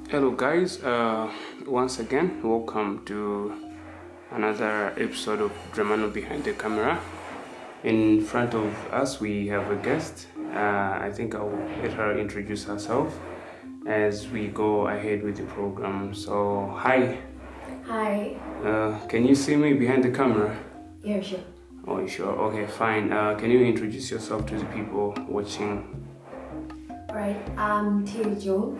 Hello, guys. Once again, welcome to another episode of Dremmanuel Behind the Camera. In front of us, we have a guest. I think I'll let her introduce herself as we go ahead with the program. So, hi. Hi. Can you see me behind the camera? Yeah, sure. Oh, sure. Okay, fine. Can you introduce yourself to the people watching? Alright, I'm Tiya Joan,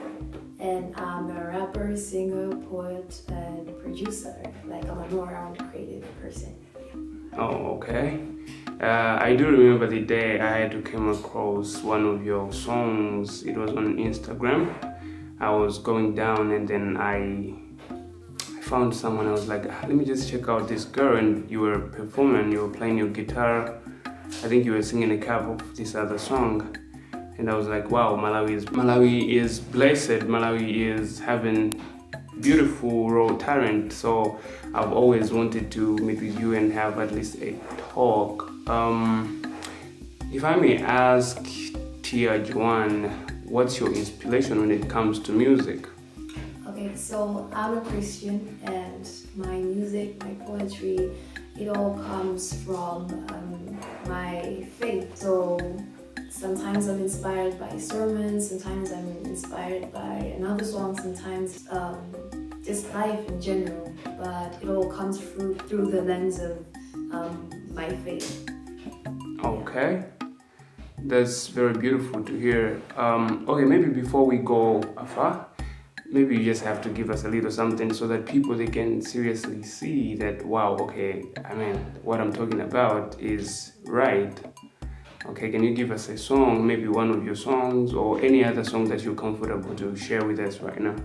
and I'm a rapper, singer, poet, and producer. Like, I'm an all-around creative person. Oh, okay. I do remember the day I had to come across one of your songs. It was on Instagram. I was going down and then I found someone. I was like, let me just check out this girl. And you were performing, you were playing your guitar. I think you were singing a cover of this other song. And I was like, wow, Malawi is blessed. Malawi is having beautiful raw talent. So I've always wanted to meet with you and have at least a talk. If I may ask, Tiya Joan, what's your inspiration when it comes to music? Okay, so I'm a Christian, and my music, my poetry, it all comes from my faith. So sometimes I'm inspired by sermons, sometimes I'm inspired by another song, sometimes just life in general. But it all comes through the lens of my faith. Okay, that's very beautiful to hear. Okay, maybe before we go far, maybe you just have to give us a little something so that people they can seriously see that wow, okay, I mean what I'm talking about is right. Okay, can you give us a song, maybe one of your songs or any other song that you're comfortable to share with us right now?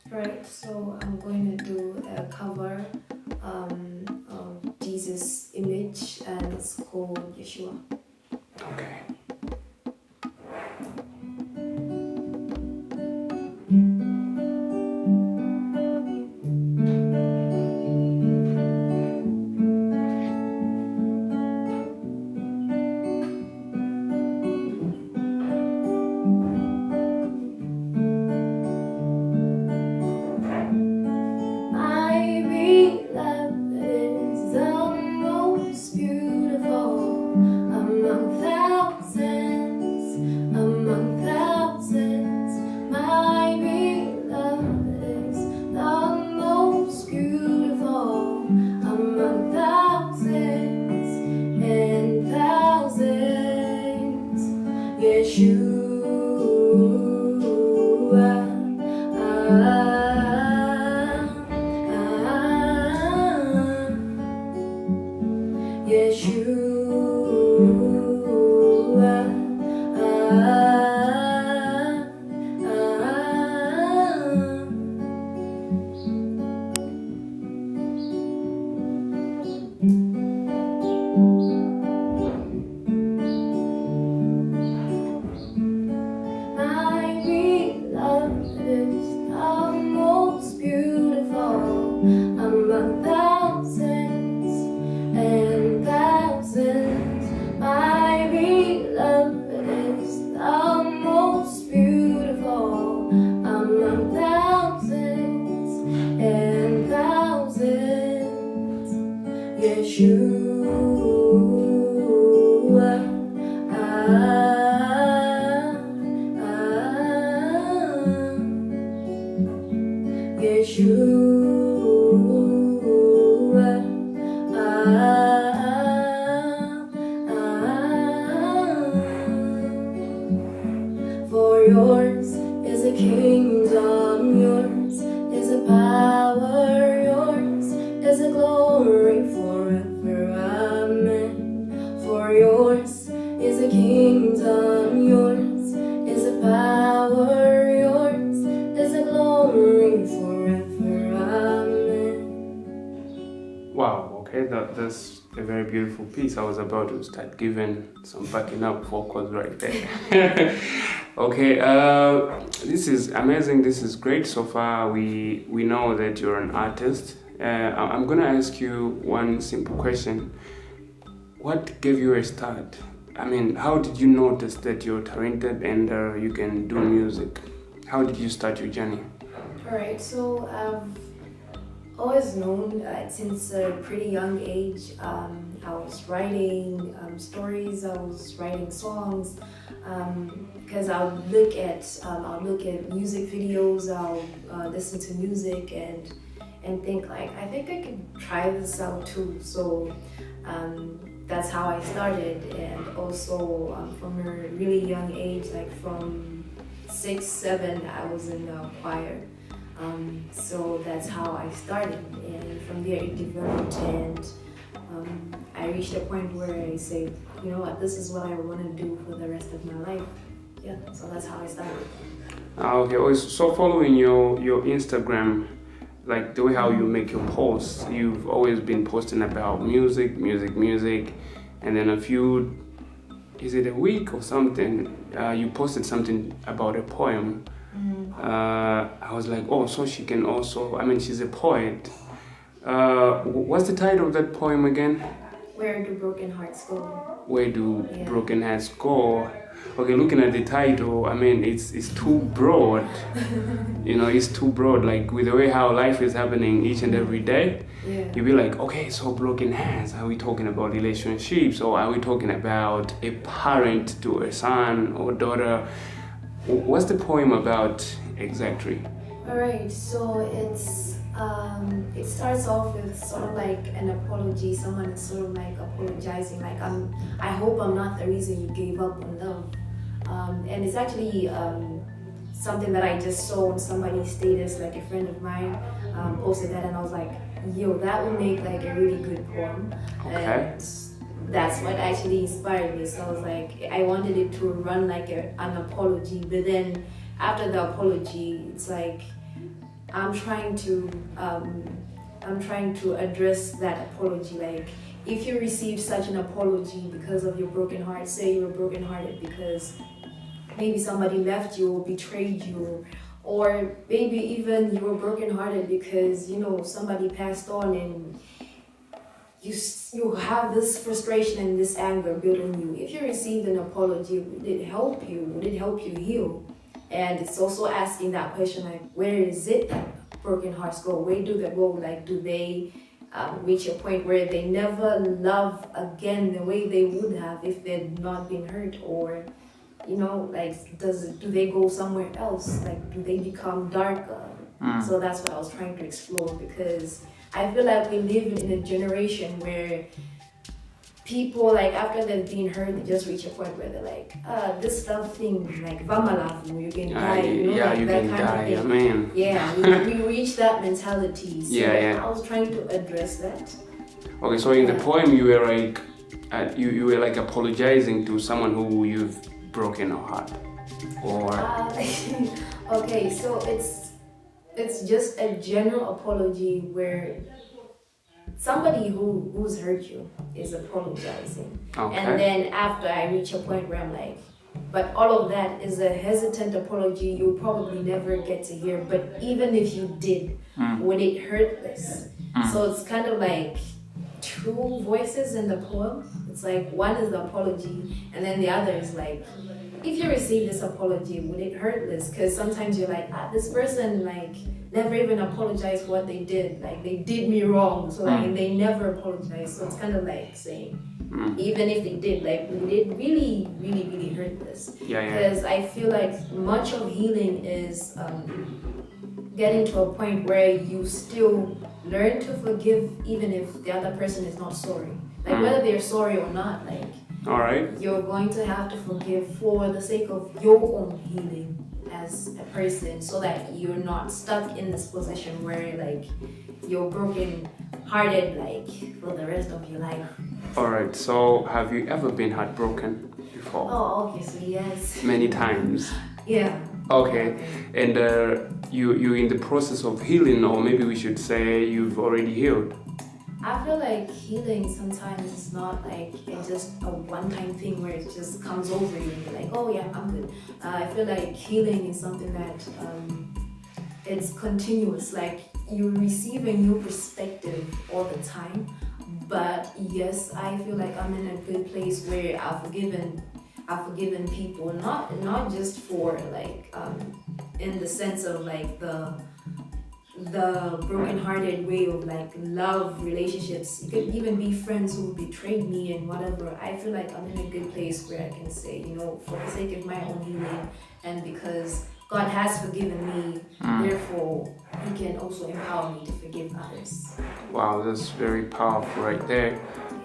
Right, so I'm going to do a cover of Jesus' image, and it's called Yeshua. Okay. For yours is a kingdom, yours is a power, yours is a glory forever. Amen. For yours is a kingdom, yours is a power, yours is a glory forever. Amen. Wow, okay, that's a very beautiful piece. I was about to start giving some backing up vocals right there. Okay, this is amazing. This is great so far. We know that you're an artist. I'm gonna ask you one simple question. What gave you a start? I mean, how did you notice that you're talented and you can do music? How did you start your journey? Alright, so always known since a pretty young age. I was writing stories, I was writing songs, because I'll look at music videos, I'll listen to music and think like I think I could try this out too. So that's how I started, and also from a really young age, like from 6, 7, I was in the choir. So that's how I started, and from there it developed, and I reached a point where I say, you know what, this is what I want to do for the rest of my life. Yeah, so that's how I started. Okay, so following your Instagram, like the way how you make your posts, you've always been posting about music, and then is it a week or something, you posted something about a poem. I was like, oh, so she can also, I mean, she's a poet. What's the title of that poem again? Where do broken hearts go? Where do broken hearts go? Okay, looking at the title, I mean, it's too broad. It's too broad. Like with the way how life is happening each and every day, you'll be like, okay, so broken hearts. Are we talking about relationships, or are we talking about a parent to a son or daughter? What's the poem about exactly? Alright, so it starts off with sort of like an apology. Someone is sort of like apologizing, like I hope I'm not the reason you gave up on love. And it's actually something that I just saw on somebody's status, like a friend of mine posted that, and I was like, yo, that would make like a really good poem. Okay. And that's what actually inspired me. So I was like, I wanted it to run like an apology, but then after the apology, it's like I'm trying to address that apology. Like, if you receive such an apology because of your broken heart, say you were brokenhearted because maybe somebody left you or betrayed you, or maybe even you were brokenhearted because somebody passed on, and you have this frustration and this anger built in you. If you received an apology, would it help you? Would it help you heal? And it's also asking that question, like, where is it that broken hearts go? Where do they go? Like, do they reach a point where they never love again the way they would have if they'd not been hurt? Or, like, do they go somewhere else? Like, do they become darker? So that's what I was trying to explore, because I feel like we live in a generation where people, like, after they've been hurt, they just reach a point where they're like, this love thing, like, vamalafu, you can die, you like can that kind die, of thing. I mean. Yeah, we reach that mentality. So I was trying to address that. Okay, so in the poem, you were like, you were like apologizing to someone who you've broken a heart, or? Okay, so it's just a general apology where somebody who's hurt you is apologizing. Okay. And then after I reach a point where I'm like, but all of that is a hesitant apology you'll probably never get to hear. But even if you did, would it hurt less? So it's kind of like two voices in the poem. It's like one is the apology, and then the other is like, if you receive this apology, would it hurt less? Because sometimes you're like, this person like never even apologized for what they did. Like, they did me wrong, so like they never apologized. So it's kind of like saying, even if they did, like, would it really, really, really hurt less? Because I feel like much of healing is getting to a point where you still learn to forgive even if the other person is not sorry. Like, whether they're sorry or not, like, all right, you're going to have to forgive for the sake of your own healing as a person, so that you're not stuck in this position where like you're broken hearted like for the rest of your life. All right, so have you ever been heartbroken before? Oh, obviously, yes. Many times. Yeah. Okay, and you're in the process of healing, or maybe we should say you've already healed. I feel like healing sometimes is not like it's just a one-time thing where it just comes over you and you're like, oh yeah, I'm good. I feel like healing is something that it's continuous. Like, you receive a new perspective all the time. But yes, I feel like I'm in a good place where I've forgiven people, not just for like in the sense of like the broken-hearted way of like love relationships. It could even be friends who betrayed me and whatever. I feel like I'm in a good place where I can say, you know, for the sake of my own healing and because God has forgiven me, therefore He can also empower me to forgive others. Wow, that's very powerful right there.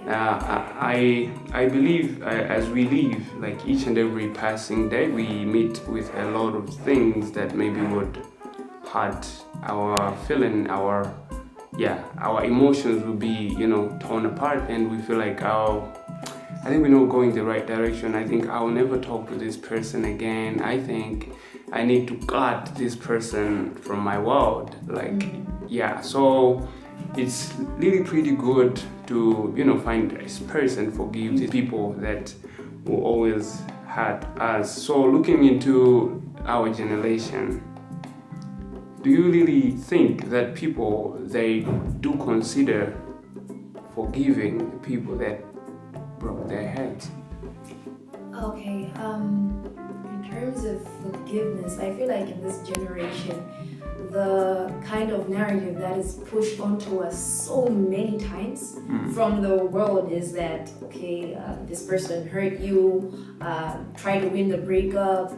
I believe as we live, like each and every passing day, we meet with a lot of things that maybe would hurt our feeling, our emotions will be, torn apart, and we feel like, I think we're not going the right direction. I think I'll never talk to this person again. I think I need to cut this person from my world. So it's really pretty good to, find a space and forgive the people that will always hurt us. So looking into our generation, do you really think that people, they do consider forgiving the people that broke their heads? Okay, in terms of forgiveness, I feel like in this generation, the kind of narrative that is pushed onto us so many times from the world is that, okay, this person hurt you, try to win the breakup.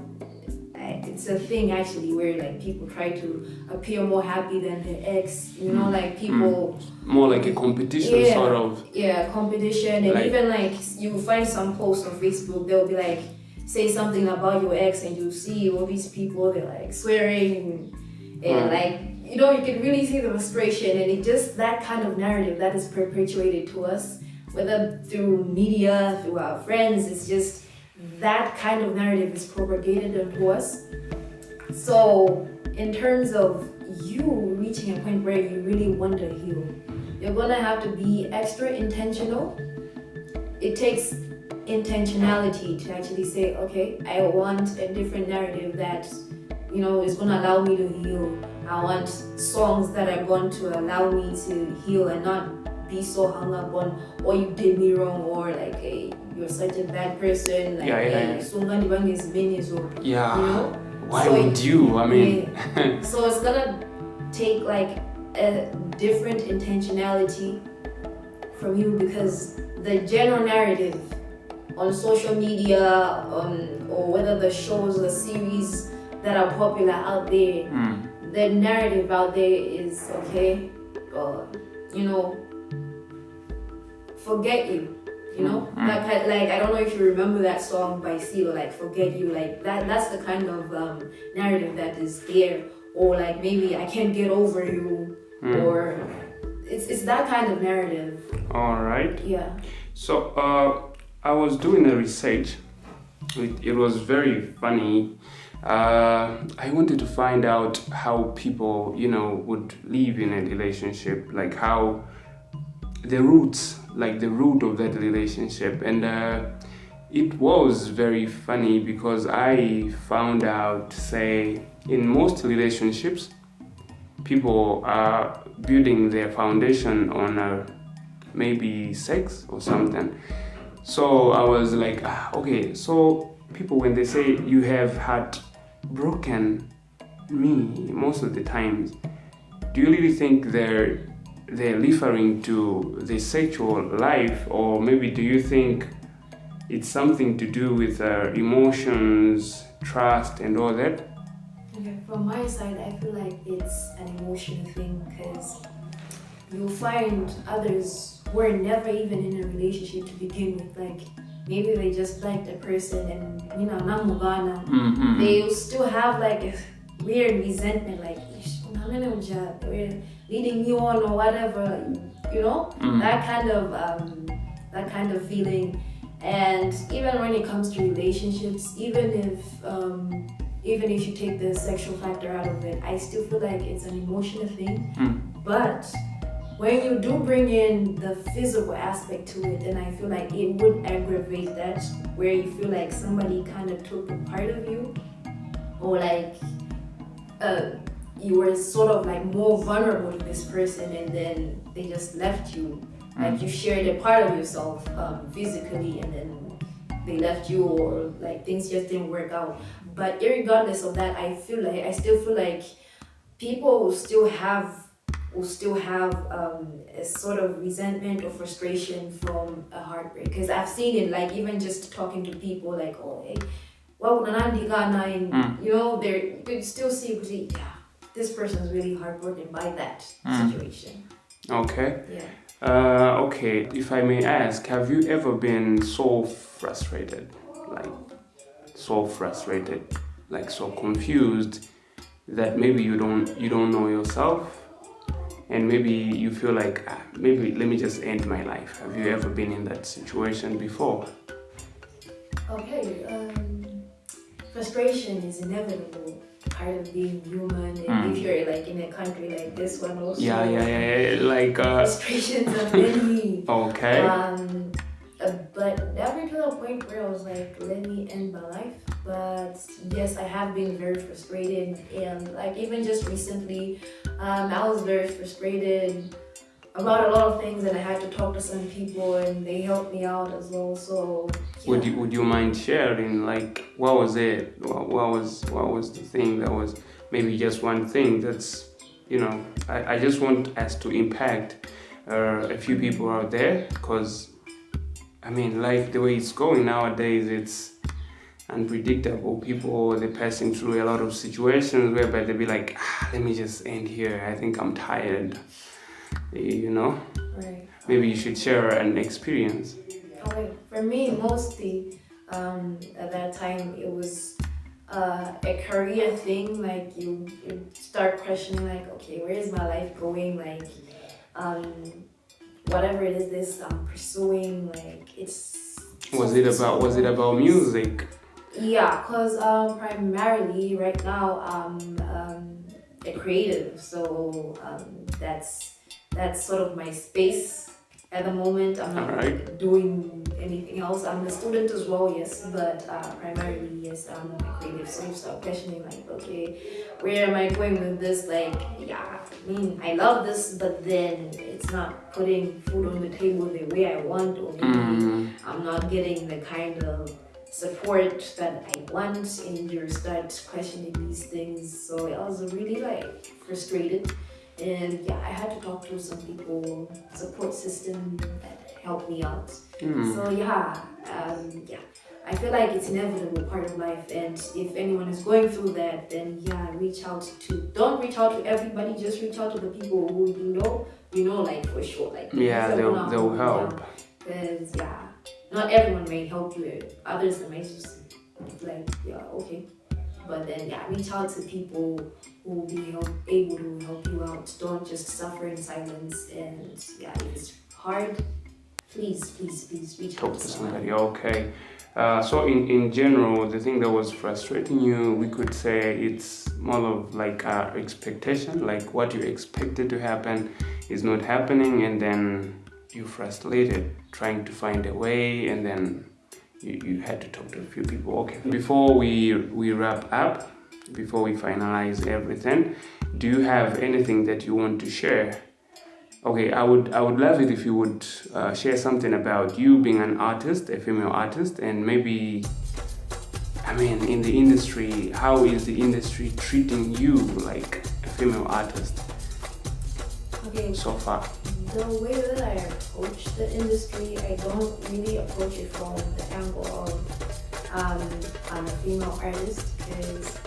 It's a thing actually where like people try to appear more happy than their ex, like people more like a competition sort of. Yeah, competition. And even like you find some posts on Facebook, they'll be like, say something about your ex, and you see all these people, they're like swearing and like you can really see the frustration, and it just that kind of narrative that is perpetuated to us, whether through media, through our friends. It's just that kind of narrative is propagated onto us. So in terms of you reaching a point where you really want to heal, you're gonna have to be extra intentional. It takes intentionality to actually say, okay, I want a different narrative that is gonna allow me to heal. I want songs that are going to allow me to heal and not be so hung up on, or you did me wrong, or like, hey, you're such a bad person, like, why would you? I mean, so it's gonna take like a different intentionality from you, because the general narrative on social media, or whether the shows or series that are popular out there, the narrative out there is, okay, forget you. That kind, like, I don't know if you remember that song by CeeLo, like forget you, like that's the kind of narrative that is there. Or like maybe I can't get over you, or it's that kind of narrative. All right. Yeah. So I was doing a research. It was very funny. I wanted to find out how people, would live in a relationship, like how the roots, like the root of that relationship. And it was very funny because I found out, say, in most relationships, people are building their foundation on maybe sex or something. So I was like, okay, so people, when they say you have had broken me most of the times, do you really think they're referring to the sexual life, or maybe do you think it's something to do with emotions, trust, and all that? Okay, from my side, I feel like it's an emotional thing, because you'll find others who are never even in a relationship to begin with. Like maybe they just liked a person and namugana. They'll still have like a weird resentment, like they're leading you on or whatever, that kind of feeling. And even when it comes to relationships, even if you take the sexual factor out of it, I still feel like it's an emotional thing. But when you do bring in the physical aspect to it, then I feel like it would aggravate that, where you feel like somebody kind of took a part of you, or like you were sort of like more vulnerable to this person, and then they just left you. Like you shared a part of yourself physically, and then they left you, or like things just didn't work out. But irregardless of that, I still feel like people will still have a sort of resentment or frustration from a heartbreak. Because I've seen it, like even just talking to people, like, oh, hey, well, you know, you could still see, yeah, this person's really heartbroken by that situation. Okay. Yeah. Okay. If I may ask, have you ever been so frustrated, like so confused that maybe you don't know yourself? And maybe you feel like, maybe let me just end my life. Have you ever been in that situation before? Okay, frustration is inevitable part of being human, and if you're like in a country like this one also, like frustrations are many. Okay. But never to a point where I was like, let me end my life. But yes, I have been very frustrated, and like even just recently, I was very frustrated about a lot of things, and I had to talk to some people, and they helped me out as well. So yeah. Would you mind sharing, like, what was it? What was the thing that was maybe just one thing that's, you know, I just want us to impact a few people out there, because I mean, life the way it's going nowadays, it's unpredictable. People, they're passing through a lot of situations whereby they'll be like, let me just end here. I think I'm tired. You know? Right. Maybe you should share an experience. Okay. For me, mostly at that time, it was a career thing. Like you start questioning, like, okay, where is my life going? Like, whatever it is this I'm pursuing, like was it about music? Yeah, because primarily right now I'm a creative, so that's sort of my space at the moment. I'm not doing anything else. I'm a student as well, yes, but primarily, yes, I'm a creative. So you start questioning, like, okay, where am I going with this? Like, yeah, I mean, I love this, but then it's not putting food on the table the way I want, or maybe I'm not getting the kind of support that I want, and you start questioning these things. So I was really like frustrated. And yeah, I had to talk to some people, support system that helped me out. So yeah, I feel like it's inevitable part of life. And if anyone is going through that, then yeah, don't reach out to everybody, just reach out to the people who you know, like for sure. Like they'll help. Because yeah, not everyone may help you. Others may just like, yeah, okay. But then yeah, reach out to people who will be able to help you out. Don't just suffer in silence. And yeah, if it's hard, please reach out to somebody. Okay. So in general, the thing that was frustrating you, we could say it's more of like expectation, like what you expected to happen is not happening, and then you're frustrated trying to find a way, and then you had to talk to a few people. Okay. Before we wrap up, before we finalize everything, do you have anything that you want to share? Okay, I would love it if you would share something about you being an artist, a female artist, and maybe, I mean, in the industry, how is the industry treating you like a female artist? Okay. So far. The way that I approach the industry, I don't really approach it from the angle of I'm a female artist, because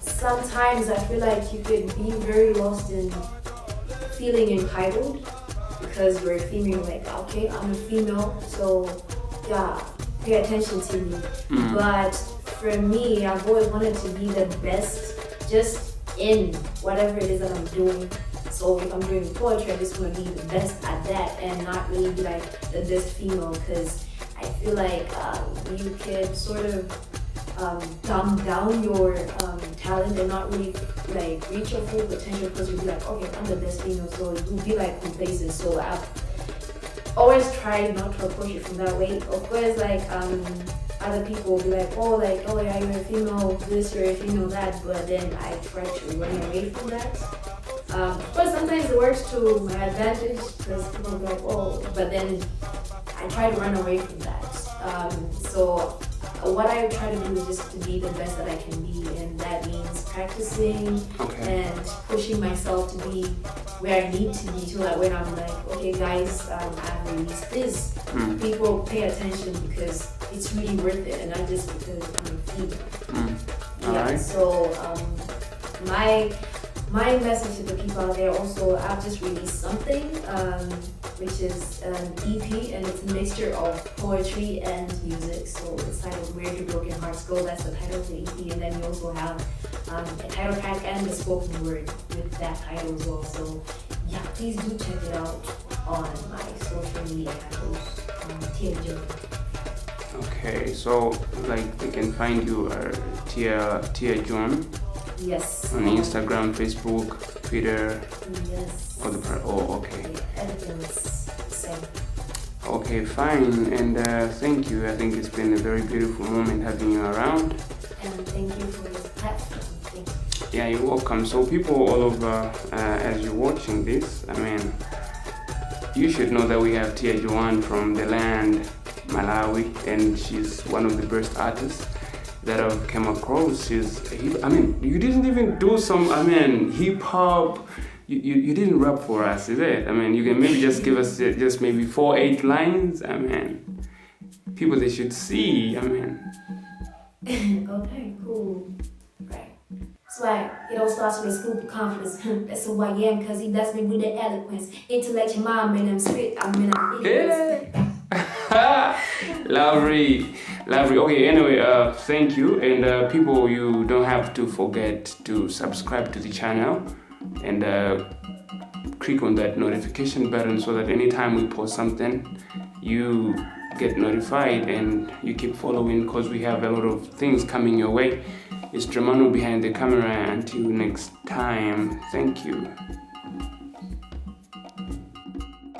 sometimes I feel like you could be very lost in feeling entitled because you're a female. Like, okay, I'm a female, so yeah, pay attention to me. But for me, I've always wanted to be the best just in whatever it is that I'm doing. So if I'm doing poetry, I just want to be the best at that and not really be like the best female, because I feel like you could sort of dumb down your talent and not really like reach your full potential, because you'll be like, okay, I'm the best female, so you'll be like complacent. So I've always tried not to approach it from that way. Of course, like other people will be like, oh yeah, you're a female this, you're a female that, but then I try to run away from that. Of course, sometimes it works to my advantage, because people are like, oh, but then I try to run away from that. So what I try to do is just to be the best that I can be, and that means practicing and pushing myself to be where I need to be, so that when I'm like, okay guys, I've released this, people pay attention because it's really worth it, and not just because I'm female. Alright. So my message to the people out there also, I've just released something, which is an EP, and it's a mixture of poetry and music. So it's titled Where Do Broken Hearts Go? That's the title of the EP. And then we also have a title track and the spoken word with that title as well. So yeah, please do check it out on my social media handles, Tiya Joan. Okay, so like they can find you Tiya Joan. Yes. On Instagram, Facebook, Twitter. Yes. Okay. Everything is the same. Okay, fine. And thank you. I think it's been a very beautiful moment having you around. And thank you for this platform. Thank you. Yeah, you're welcome. So people all over, as you're watching this, I mean, you should know that we have Tiya Joan from the land, Malawi, and she's one of the best artists that I've come across. You didn't even do some, hip hop. You didn't rap for us, is it? You can maybe just give us just maybe 4-8 lines. People they should see. Okay, cool. Right. So it all starts with a scoop of confidence. That's who I am, because he blessed me with the eloquence. Intellectual mind, man, I'm spit. Lovely. Okay, anyway, thank you. And people, you don't have to forget to subscribe to the channel and click on that notification button so that anytime we post something, you get notified and you keep following, because we have a lot of things coming your way. It's Dremmanuel behind the camera. Until next time, thank you.